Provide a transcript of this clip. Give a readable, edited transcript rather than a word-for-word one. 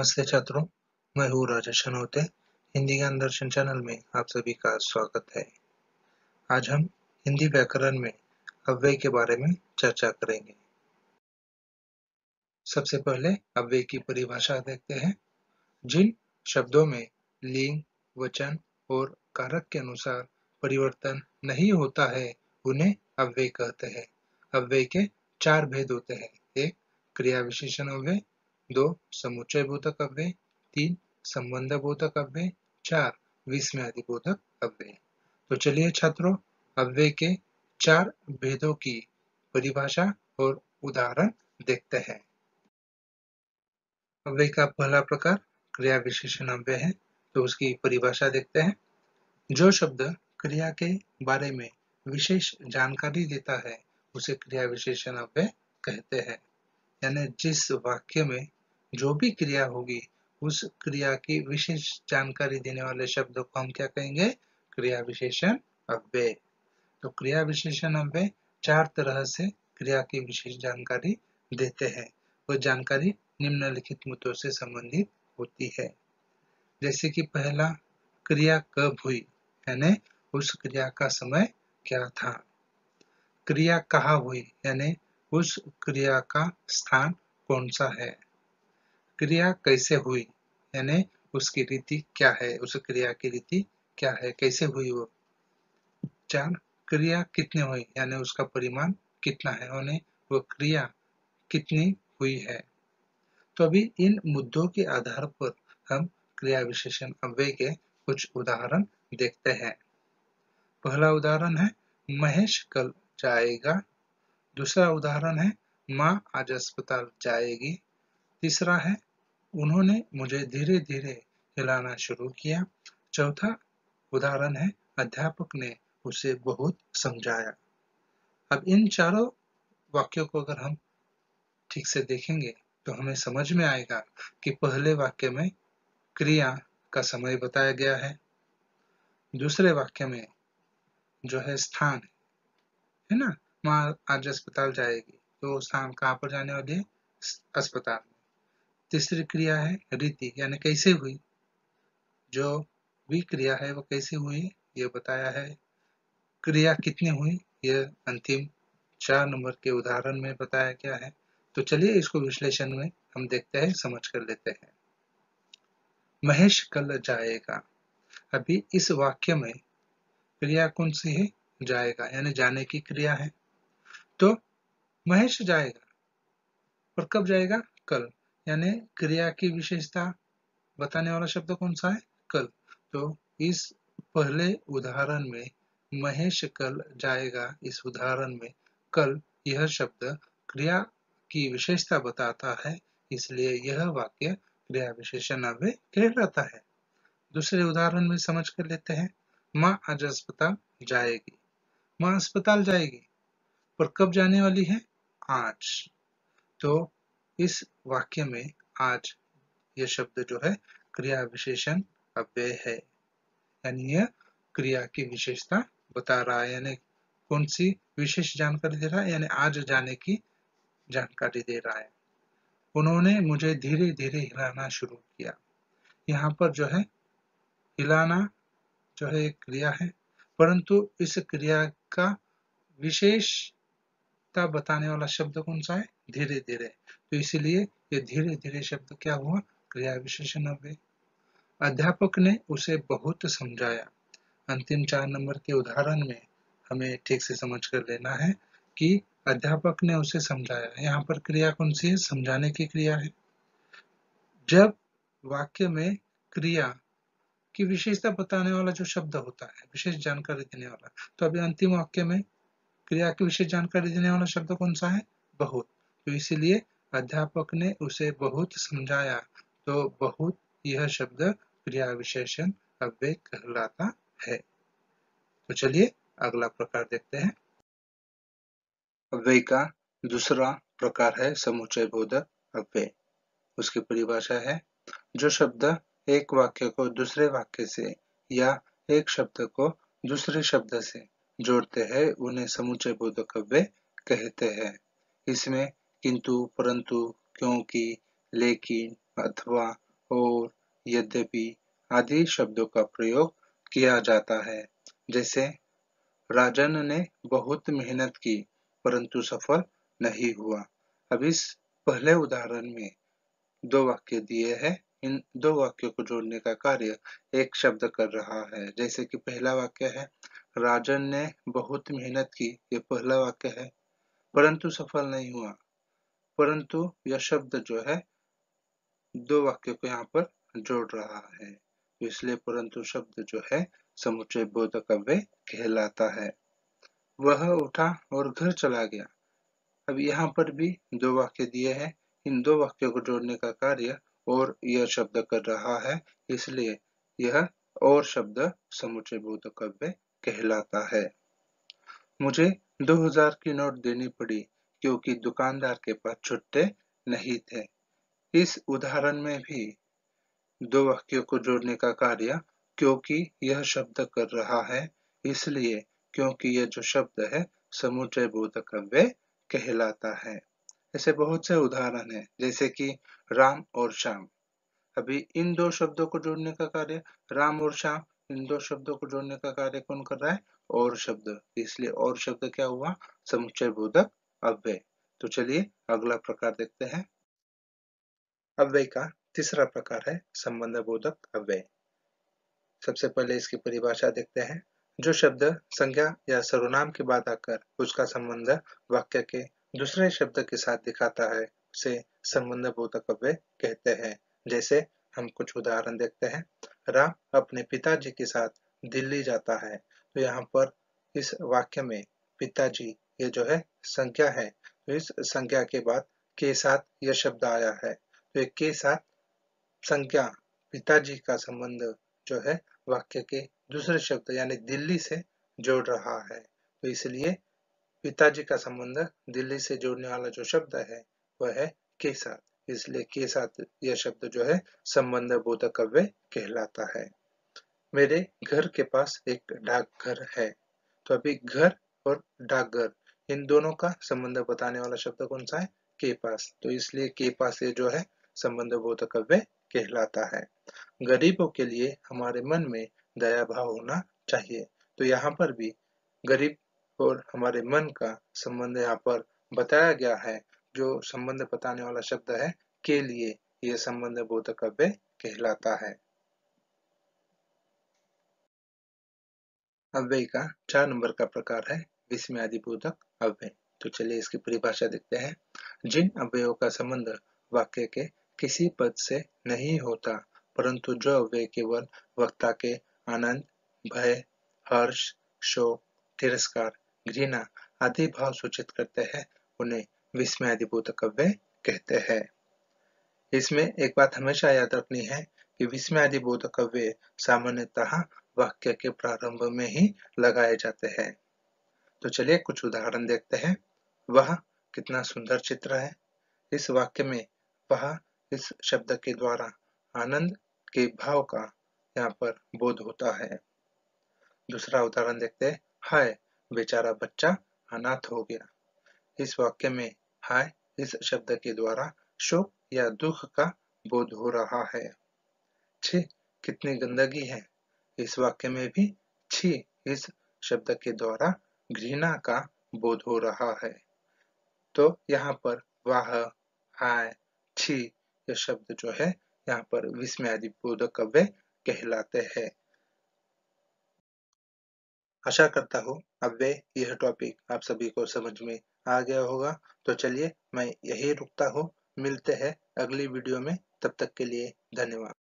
नमस्ते छात्रों, मैं हूँ राजेश अनोते। हिंदी ज्ञान दर्शन चैनल में आप सभी का स्वागत है। आज हम हिंदी व्याकरण में अव्यय के बारे में चर्चा करेंगे। सबसे पहले अव्यय की परिभाषा देखते हैं। जिन शब्दों में लिंग, वचन और कारक के अनुसार परिवर्तन नहीं होता है उन्हें अव्यय कहते हैं। अव्यय के 4 भेद होते हैं। 1. क्रिया विशेषण अव्यय, 2. समुच्चय बोधक अव्यय, 3. संबंध बोधक अव्यय, 4. विस्मयादि बोधक अव्यय। तो चलिए छात्रों, अव्यय के 4 भेदों की परिभाषा और उदाहरण देखते हैं। अव्यय का पहला प्रकार क्रिया विशेषण अव्यय है, तो उसकी परिभाषा देखते हैं। जो शब्द क्रिया के बारे में विशेष जानकारी देता है उसे क्रिया विशेषण अव्यय कहते हैं। यानी जिस वाक्य में जो भी क्रिया होगी उस क्रिया की विशेष जानकारी देने वाले शब्द को हम क्या कहेंगे? क्रिया विशेषण अव्यय। तो क्रिया विशेषण अव्यय 4 तरह से क्रिया की विशेष जानकारी देते हैं। वह जानकारी निम्नलिखित मुद्दों से संबंधित होती है। जैसे कि पहला, क्रिया कब हुई, यानी उस क्रिया का समय क्या था। क्रिया कहाँ हुई, यानी उस क्रिया का स्थान कौन सा है। क्रिया कैसे हुई, यानी उसकी रीति क्या है, उस क्रिया की रीति क्या है, कैसे हुई वो। 4. क्रिया कितने हुई, यानी उसका परिमाण कितना है, यानी वो क्रिया कितनी हुई है। तो अभी इन मुद्दों के आधार पर हम क्रिया विशेषण अव्यय के कुछ उदाहरण देखते हैं। पहला उदाहरण है महेश कल जाएगा। दूसरा उदाहरण है माँ आज अस्पताल जाएगी। तीसरा है उन्होंने मुझे धीरे धीरे हिलाना शुरू किया। चौथा उदाहरण है अध्यापक ने उसे बहुत समझाया। अब इन चारों वाक्यों को अगर हम ठीक से देखेंगे तो हमें समझ में आएगा कि पहले वाक्य में क्रिया का समय बताया गया है। दूसरे वाक्य में जो है स्थान है ना, माँ आज अस्पताल जाएगी, तो स्थान कहाँ पर जाने वाली है? अस्पताल में। तीसरी क्रिया है रीति, यानी कैसे हुई। जो भी क्रिया है वो कैसे हुई ये बताया है। क्रिया कितनी हुई यह अंतिम 4 नंबर के उदाहरण में बताया गया है। तो चलिए इसको विश्लेषण में हम देखते हैं, समझ कर लेते हैं। महेश कल जाएगा। अभी इस वाक्य में क्रिया कौन सी है? जाएगा, यानी जाने की क्रिया है। तो महेश जाएगा, और कब जाएगा? कल। यानी क्रिया की विशेषता बताने वाला शब्द कौन सा है? कल। तो इस पहले उदाहरण में महेश कल जाएगा, इस उदाहरण में कल यह शब्द क्रिया की विशेषता बताता है, इसलिए यह वाक्य क्रिया विशेषण अव्यय कहलाता है। दूसरे उदाहरण में समझ कर लेते हैं। माँ आज अस्पताल जाएगी। माँ अस्पताल जाएगी, पर कब जाने वाली है? आज। तो इस वाक्य में आज यह शब्द जो है क्रिया विशेषण अव्यय है, यानी यह क्रिया की विशेषता बता रहा है, यानी कौन सी विशेष जानकारी दे रहा है, यानी आज जाने की जानकारी दे रहा है। उन्होंने मुझे धीरे धीरे हिलाना शुरू किया। यहाँ पर जो है हिलाना जो है एक क्रिया है, परंतु इस क्रिया का विशेषता बताने वाला शब्द कौन सा है? धीरे धीरे। तो इसीलिए ये धीरे धीरे शब्द क्या हुआ? क्रिया विशेषण अव्यय। अध्यापक ने उसे बहुत समझाया। अंतिम 4 नंबर के उदाहरण में हमें ठीक से समझ कर लेना है कि अध्यापक ने उसे समझाया। यहाँ पर क्रिया कौन सी है? समझाने की क्रिया है। जब वाक्य में क्रिया की विशेषता बताने वाला जो शब्द होता है, विशेष जानकारी देने वाला, तो अभी अंतिम वाक्य में क्रिया की विशेष जानकारी देने वाला शब्द कौन सा है? बहुत। तो इसीलिए अध्यापक ने उसे बहुत समझाया, तो बहुत यह शब्द क्रिया विशेषण अव्यय कहलाता है। तो चलिए अगला प्रकार देखते हैं। अव्यय का दूसरा प्रकार है समुच्चय बोधक अव्यय। उसकी परिभाषा है जो शब्द एक वाक्य को दूसरे वाक्य से या एक शब्द को दूसरे शब्द से जोड़ते हैं उन्हें समुच्चय बोधक अव्यय कहते हैं। इसमें किंतु, परंतु, क्योंकि, लेकिन, अथवा, और यद्यपि आदि शब्दों का प्रयोग किया जाता है। जैसे राजन ने बहुत मेहनत की परंतु सफल नहीं हुआ। अब इस पहले उदाहरण में दो वाक्य दिए हैं। इन दो वाक्यों को जोड़ने का कार्य एक शब्द कर रहा है। जैसे कि पहला वाक्य है राजन ने बहुत मेहनत की, ये पहला वाक्य है, परंतु सफल नहीं हुआ। परंतु यह शब्द जो है दो वाक्यों को यहाँ पर जोड़ रहा है, इसलिए परंतु शब्द जो है समुच्चय बोधक अव्यय कहलाता है। वह उठा और घर चला गया। अब यहाँ पर भी दो वाक्य दिए हैं। इन दो वाक्यों को जोड़ने का कार्य और यह शब्द कर रहा है, इसलिए यह और शब्द समुच्चय बोधक अव्यय कहलाता है। मुझे 2000 की नोट देनी पड़ी क्योंकि दुकानदार के पास छुट्टे नहीं थे। इस उदाहरण में भी दो वाक्यों को जोड़ने का कार्य क्योंकि यह शब्द कर रहा है, इसलिए क्योंकि यह जो शब्द है समुच्चय बोधक अव्यय कहलाता है। ऐसे बहुत से उदाहरण हैं, जैसे कि राम और श्याम। अभी इन दो शब्दों को जोड़ने का कार्य राम और श्याम, इन दो शब्दों को जोड़ने का कार्य कौन कर रहा है? और शब्द। इसलिए और शब्द क्या हुआ? समुच्चय बोधक अव्यय। तो चलिए अगला प्रकार देखते हैं। अव्यय का तीसरा प्रकार है संबंध बोधक अव्यय। सबसे पहले इसकी परिभाषा देखते हैं। जो शब्द संज्ञा या सर्वनाम के बाद आकर उसका संबंध वाक्य के दूसरे शब्द के साथ दिखाता है उसे संबंध बोधक अव्यय कहते हैं। जैसे हम कुछ उदाहरण देखते हैं। राम अपने पिताजी के साथ दिल्ली जाता है। तो यहाँ पर इस वाक्य में पिताजी ये जो है संज्ञा है, तो इस संज्ञा के बाद के साथ यह शब्द आया है, तो के साथ संज्ञा पिताजी का संबंध जो है वाक्य के दूसरे शब्द यानी दिल्ली से जोड़ रहा है। तो इसलिए पिताजी का संबंध दिल्ली से जोड़ने वाला जो शब्द है वह है के साथ, इसलिए के साथ यह शब्द जो है संबंध बोधक अव्यय कहलाता है। मेरे घर के पास एक डाकघर है। तो अभी घर और डाकघर इन दोनों का संबंध बताने वाला शब्द कौन सा है? के पास। तो इसलिए के पास ये जो है संबंध बोधक अव्यय कहलाता है। गरीबों के लिए हमारे मन में दया भाव होना चाहिए। तो यहाँ पर भी गरीब और हमारे मन का संबंध यहाँ पर बताया गया है। जो संबंध बताने वाला शब्द है के लिए, यह संबंध बोधक अव्यय कहलाता है। अव्यय का 4 नंबर का प्रकार है विस्मयादि बोधक अव्यय। तो चलिए इसकी परिभाषा देखते हैं। जिन अव्ययों का संबंध वाक्य के किसी पद से नहीं होता, परंतु जो अव्यय केवल वक्ता के आनंद, भय, हर्ष, शोक, तिरस्कार, घृणा आदि भाव सूचित करते हैं, उन्हें विस्मयादि बोधक अव्यय कहते हैं। इसमें एक बात हमेशा याद रखनी है कि विस्मयादि बोधक अव्यय सामान्यतः वाक्य के प्रारंभ में ही लगाए जाते हैं। तो चलिए कुछ उदाहरण देखते हैं। वह कितना सुंदर चित्र है। इस वाक्य में वह इस शब्द के द्वारा आनंद के भाव का यहाँ पर बोध होता है। दूसरा उदाहरण देखते हैं। हाय बेचारा बच्चा अनाथ हो गया। इस वाक्य में हाय इस शब्द के द्वारा शोक या दुख का बोध हो रहा है। छी कितनी गंदगी है। इस वाक्य में भी छी इस शब्द के द्वारा घृणा का बोध हो रहा है। तो यहाँ पर वाह, हाय, छी ये शब्द जो है यहाँ पर विस्मयादि बोधक अव्यय कहलाते हैं। आशा करता हूँ अव्यय यह टॉपिक आप सभी को समझ में आ गया होगा। तो चलिए मैं यही रुकता हूँ। मिलते हैं अगली वीडियो में, तब तक के लिए धन्यवाद।